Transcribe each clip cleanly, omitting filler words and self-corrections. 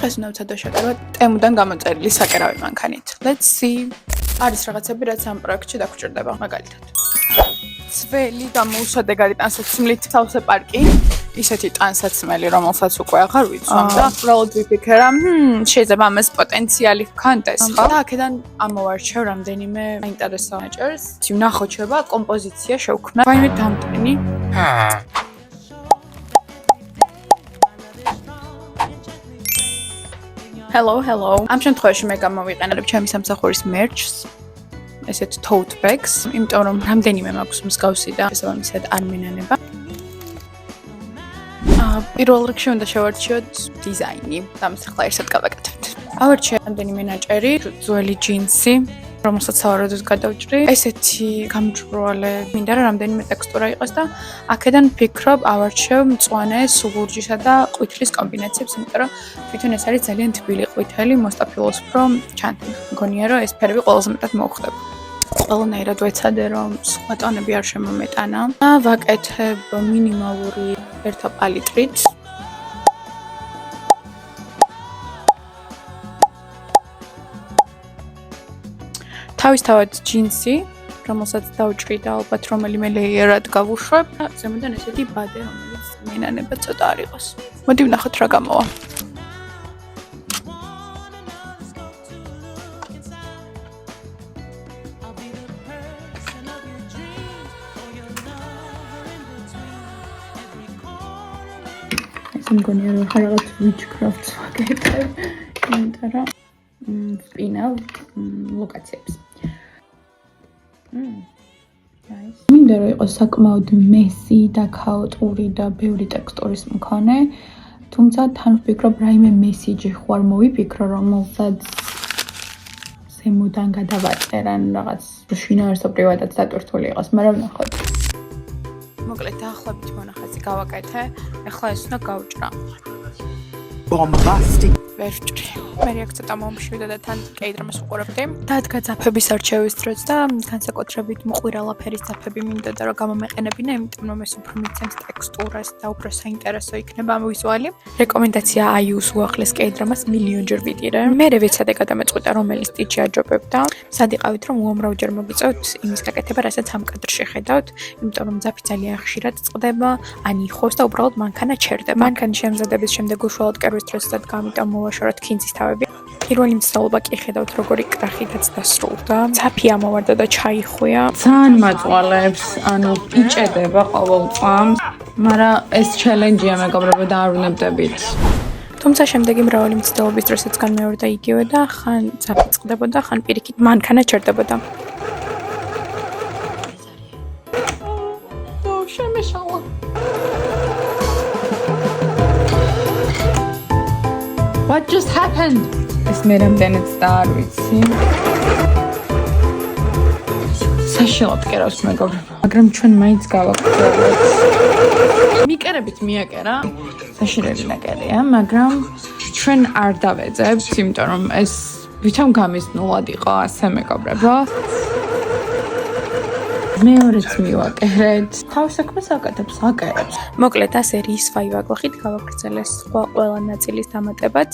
დღეს უნდა ვცადო შეკარვა ტემუდან გამოწერილი საკერავი მანქანით. Let's see. არის რაღაცები, რაც ამ პროექტში დაგჭირდება, მაგალითად. ძველი გამოუსადეგარი ტანსაცმლით სავსე პარკი. ისეთი ტანსაცმელი, რომელსაც უკვე აღარ ვიცვამ და უბრალოდ ვიფიქრე, რომ შეიძლება ამას პოტენციალი ჰქონდეს, ხო? და აქედან ამოვარჩევ რამდენიმე საინტერესო ნაჭერს. ვნახოთ შეიძლება კომპოზიცია შევქმნა. ვაიმე დამტენი. Hello. ამ შემთხვევაში მე გამოვიყენებ ჩემი სამსახურის merch-ს. ესეთ tote bags, იმიტომ რომ რამდენიმე მაქვს მსგავსი და შესაბამისად არ მინანება. პირველ რიგში უნდა შევარჩიოთ დიზაინი და ამას ახლა ერთად გავაკეთებთ. ავარჩიე რამდენიმე ნაჭერი, ძველი ჯინსი, რომელსაც სავარაუდოდ გადავჭრი. ესეთი გამჭვირვალე, მინდა რომ რამდენიმე ტექსტურა იყოს და აქედან ვფიქრობ ავარჩევ მწვანე, სულურჯისა და ყვითლის კომბინაციებს, იმიტომ რომ თვითონ ეს არის ძალიან თბილი ყვითელი, მოსტაფილოსფრო ჩანთი. მგონია რომ ეს ფერები ყველაზე მეტად მოუხდება. ყველანაირად ვეცადე რომ სხვა ტონები არ შემომეტანა და ვაკეთებ მინიმალური ერთა პალიტრით. თავისთავად ჯინსი, რომელსაც დავჭრი და ალბათ რომელიმე ლეიერად გავუშვებ და ზემოდან ესეთი ბადე, რომელიც მინანება ცოტა არ იყოს. მოდი ვნახოთ რა გამოვა. მგონია რომ რაღაც witchcraft-ს ვაკეთებ, იმიტომ რომ ვპინავ ლოკაციებს. Nice. მინდა რომ იყოს საკმაოდ მესი და ქაოტური და ბევრი ტექსტურის მქონე, თუმცა თან ვფიქრობ რაიმე მესიჯი ხوار მოვიფიქრო, რომელსაც ზემოდან გადავაწერან რაღაც შინაარსობრივადაც დატვირთული იყოს, მაგრამ ნახოთ. მოკლედ დაახლოებით მონახაზი გავაკეთე, ახლა ეს უნდა გავჭრა. Bombastic. ვერ ვჭრი. მე აქ ცოტა მომშვიდა და თან კეიდრამას ვუყურებდი. დადგა ძაფების არჩევის დროც და განსაკუთრებით მოყვირალა ფერის ძაფები მინდა და რომ გამომეყენებინა, იმიტომ რომ ეს უფრო მიცემს ტექსტურას და უფრო საინტერესო იქნება ამ ვიზუალი. რეკომენდაცია აიუს უახლეს კეიდრამას მილიონჯერ ვიდირე. მე ვეცადე გადამეწყვიტა რომელი სტიჩი აჯობებდა. სადიყავით რომ უამრავჯერ მოგიწევთ იმის გაკეთება, რასაც ამ კადრში ხედავთ, იმიტომ რომ ძაფი ძალიან ხშირად წყდება, ან იხოს და უბრალოდ მანქანა ჩერდება. მანქანის შემზადების შემდეგ უშუალოდ კერვის დროს გამიტომ მოვაშოროთ ქინძის თავები. პირველი მცდელობა კი ხედავთ როგორი კრახითაც დასრულდა. ძაფი ამოვარდა და ჩაიხვია. ძალიან მაწვალებს, ანუ იჭედება ყოველ წამს, მაგრამ ეს ჩელენჯია მეგობრებო და არ ვნებდებით. თუმცა შემდეგი მრავალი მცდელობის დროსაც განმეორდა იგივე და ხან ძაფი წყდებოდა, ხან პირიქით მანქანა ჩერდებოდა. შემეშალა. What just happened? ეს მე რამდენიც და არ ვიცი. საშილად კერავს მეგობრებო, მაგრამ ჩვენ მაინც გავაკეთებთ. მიკერებით მიაკერა. საშილელი ნაკერია, მაგრამ ჩვენ არ დავეძებთ, იმიტომ რომ ეს ვითომ გამიზნულად იყო ასე მეგობრებო. მეორეც მივაკერეთ. თავის საქმეს აკეთებს, აკერებს. მოკლედ ასე რისვაი ვაგვახით გავაგრძელეს სხვა ყველა ნაწილის დამატებაც.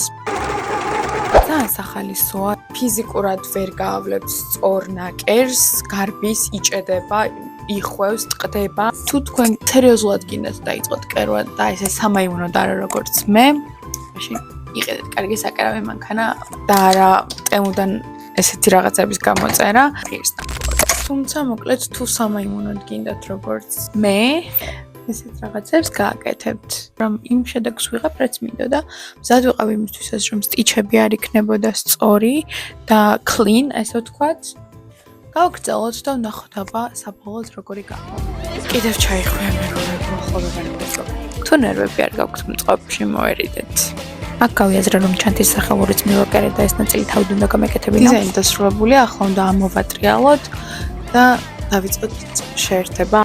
ძალიან სახალისოა. ფიზიკურად ვერ გაავლებს სწორ ნაკერს, გარბის იჭედება, იხვევს, ტყდება. თუ თქვენ სერიოზულად გინდათ დაიწყოთ კერვა და ესე სამაიმუნოდ არა როგორც მე, მაშინ იყიდეთ კარგი საკერავი მანქანა და არა ტემუდან ესეთი რაღაცების გამოწერა. თუმცა მოკლედ თუ სამაიმუნოდ გინდათ როგორც მე, ესეთ რაღაცებს გააკეთებთ, რომ იმ შედეგს ვიღებ, რაც მინდოდა. მზად ვიყავ იმისთვისაც, რომ სტიჩები არ იქნებოდა სწორი და clean, ესე ვთქვათ. გავაგრძელოთ და ვნახოთ აბა საბოლოოდ როგორი გამოვა. კიდევ ჩაიხვია ნერვები, ხოლმე განებესო. თუ ნერვები არ გაქვთ მწყობში, მოერიდეთ. აქ გავიაზრე, რომ ჩანთის სახელურიც მივაკერე და ეს ნაწილი თავად უნდა გამეკეთებინა. დიზაინი დასრულებულია, ახლა უნდა ამოვატრიალოთ და დავიწყოთ შეერთება.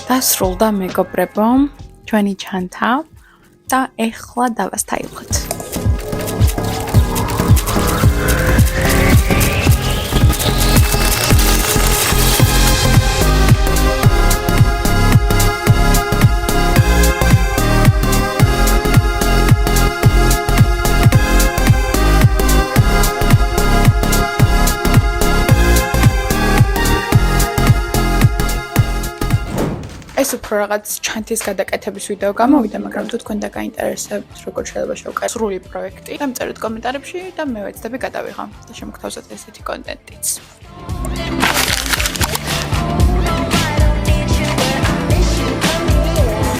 დასრულდა მეგობრებო, ჩვენი ჩანთა და ეხლა დავასტაილოთ. დღეს უფრო რაღაც ჩანთის გადაკეთების ვიდეო გამოვიდა, მაგრამ თუ თქვენ დაგაინტერესებთ, როგორ შეიძლება შევკრიბოთ სრული პროექტი, დამწერეთ კომენტარებში და მე ვეცდები გადავიღო და შემოგთავაზოთ ესეთი კონტენტიც.